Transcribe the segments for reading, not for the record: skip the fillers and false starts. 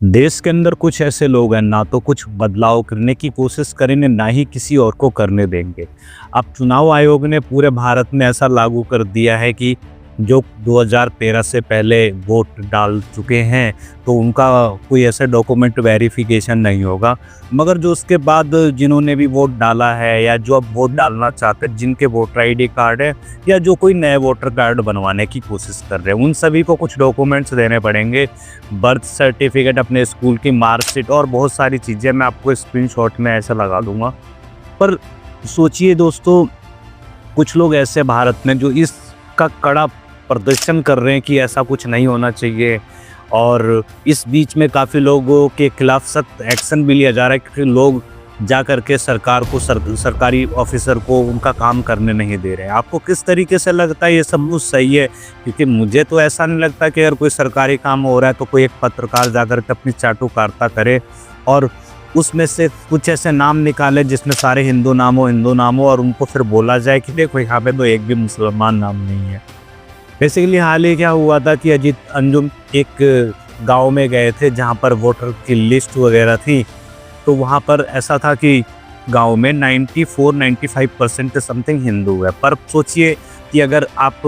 देश के अंदर कुछ ऐसे लोग हैं ना तो कुछ बदलाव करने की कोशिश करेंगे ना ही किसी और को करने देंगे। अब चुनाव आयोग ने पूरे भारत में ऐसा लागू कर दिया है कि जो 2013 से पहले वोट डाल चुके हैं तो उनका कोई ऐसा डॉक्यूमेंट वेरिफिकेशन नहीं होगा। मगर जो उसके बाद जिन्होंने भी वोट डाला है या जो अब वोट डालना चाहते हैं, जिनके वोटर आईडी कार्ड है या जो कोई नए वोटर कार्ड बनवाने की कोशिश कर रहे हैं, उन सभी को कुछ डॉक्यूमेंट्स देने पड़ेंगे। बर्थ सर्टिफिकेट, अपने स्कूल की मार्कशीट और बहुत सारी चीज़ें मैं आपको स्क्रीनशॉट में ऐसा लगा दूंगा। पर सोचिए दोस्तों, कुछ लोग ऐसे भारत में जो इसका कड़ा प्रदर्शन कर रहे हैं कि ऐसा कुछ नहीं होना चाहिए, और इस बीच में काफ़ी लोगों के खिलाफ सख्त एक्शन भी लिया जा रहा है क्योंकि लोग जा कर के सरकार को सरकारी ऑफिसर को उनका काम करने नहीं दे रहे हैं। आपको किस तरीके से लगता है ये सब कुछ सही है? क्योंकि मुझे तो ऐसा नहीं लगता कि अगर कोई सरकारी काम हो रहा है तो कोई एक पत्रकार जा कर के अपनी चाटुकारिता करे और उसमें से कुछ ऐसे नाम निकाले जिसमें सारे हिंदू नाम हो और उनको फिर बोला जाए कि देखो यहाँ पे तो एक भी मुसलमान नाम नहीं है। बेसिकली हाल ही क्या हुआ था कि अजीत अंजुम एक गांव में गए थे जहां पर वोटर की लिस्ट वगैरह थी, तो वहां पर ऐसा था कि गांव में 94-95% समथिंग हिंदू है। पर सोचिए कि अगर आप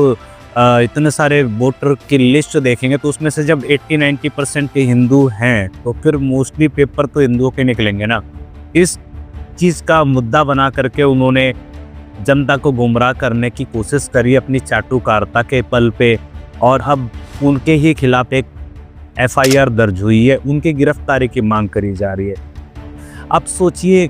इतने सारे वोटर की लिस्ट देखेंगे तो उसमें से जब 80-90% के हिंदू हैं तो फिर मोस्टली पेपर तो हिंदुओं के निकलेंगे ना। इस चीज़ का मुद्दा बना करके उन्होंने जनता को गुमराह करने की कोशिश करी अपनी चाटुकारिता के बल पे, और अब उनके ही खिलाफ एक एफआईआर दर्ज हुई है, उनकी गिरफ्तारी की मांग करी जा रही है। अब सोचिए,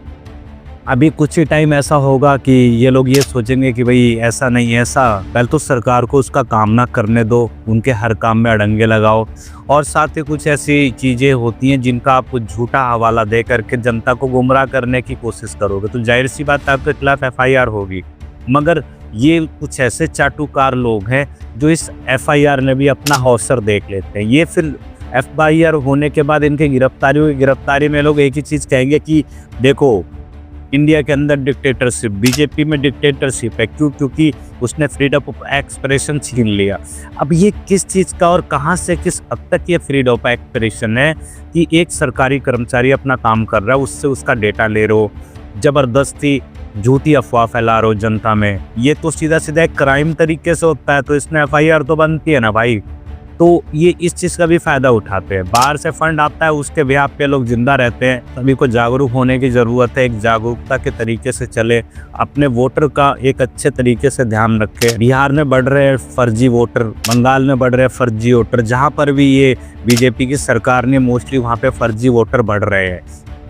अभी कुछ ही टाइम ऐसा होगा कि ये लोग ये सोचेंगे कि भाई ऐसा नहीं, ऐसा पहले तो सरकार को उसका काम ना करने दो, उनके हर काम में अड़ंगे लगाओ। और साथ ही कुछ ऐसी चीज़ें होती हैं जिनका आप झूठा हवाला दे करके जनता को गुमराह करने की कोशिश करोगे तो जाहिर सी बात है आपके खिलाफ एफआईआर होगी। मगर ये कुछ ऐसे चाटुकार लोग हैं जो इस एफआईआर में भी अपना अवसर देख लेते हैं। ये फिर एफआईआर होने के बाद इनकी गिरफ्तारी में लोग एक ही चीज़ कहेंगे कि देखो, इंडिया के अंदर डिक्टेटरशिप, बीजेपी में डिक्टेटरशिप है। क्योंकि उसने फ्रीडम ऑफ एक्सप्रेशन छीन लिया। अब ये किस चीज़ का और कहाँ से किस हद तक ये फ्रीडम ऑफ एक्सप्रेशन है कि एक सरकारी कर्मचारी अपना काम कर रहा है, उससे उसका डेटा ले रहे हो, ज़बरदस्ती झूठी अफवाह फैला रहे हो जनता में। ये तो सीधा सीधा एक क्राइम तरीके से होता है, तो इसमें एफआईआर तो बनती है ना भाई। तो ये इस चीज़ का भी फ़ायदा उठाते हैं। बाहर से फंड आता है, उसके भी आप पे लोग जिंदा रहते हैं। सभी को जागरूक होने की ज़रूरत है, एक जागरूकता के तरीके से चले, अपने वोटर का एक अच्छे तरीके से ध्यान रखें। बिहार में बढ़ रहे हैं फर्जी वोटर, बंगाल में बढ़ रहे हैं फर्जी वोटर, जहाँ पर भी ये बीजेपी की सरकार ने मोस्टली वहाँ पे फर्जी वोटर बढ़ रहे हैं।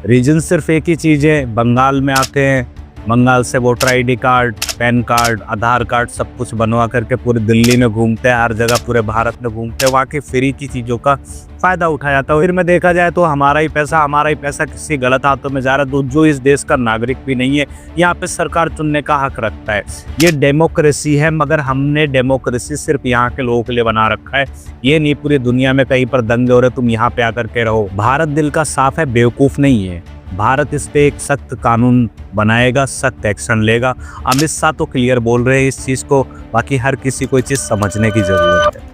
रीजन सिर्फ एक ही चीज़ है, बंगाल में आते हैं, बंगाल से voter ID card, pan card, Aadhaar card सब कुछ बनवा करके पूरी दिल्ली में घूमते हैं, हर जगह पूरे भारत में घूमते हैं, वहाँ की फ्री की चीज़ों का फ़ायदा उठाया जाता है। फिर में देखा जाए तो हमारा ही पैसा किसी गलत हाथों में जा रहा है, तो जो इस देश का नागरिक भी नहीं है, यहाँ पे सरकार चुनने का हक रखता है। ये डेमोक्रेसी है, मगर हमने डेमोक्रेसी सिर्फ यहाँ के लोगों के लिए बना रखा है। ये नहीं पूरी दुनिया में कहीं पर दंगे हो रहे तुम यहाँ पे आकर के रहो। भारत दिल का साफ है, बेवकूफ़ नहीं है। भारत इस पे एक सख्त कानून बनाएगा, सख्त एक्शन लेगा। अमित शाह तो क्लियर बोल रहे हैं इस चीज़ को, बाकी हर किसी को ये चीज़ समझने की ज़रूरत है।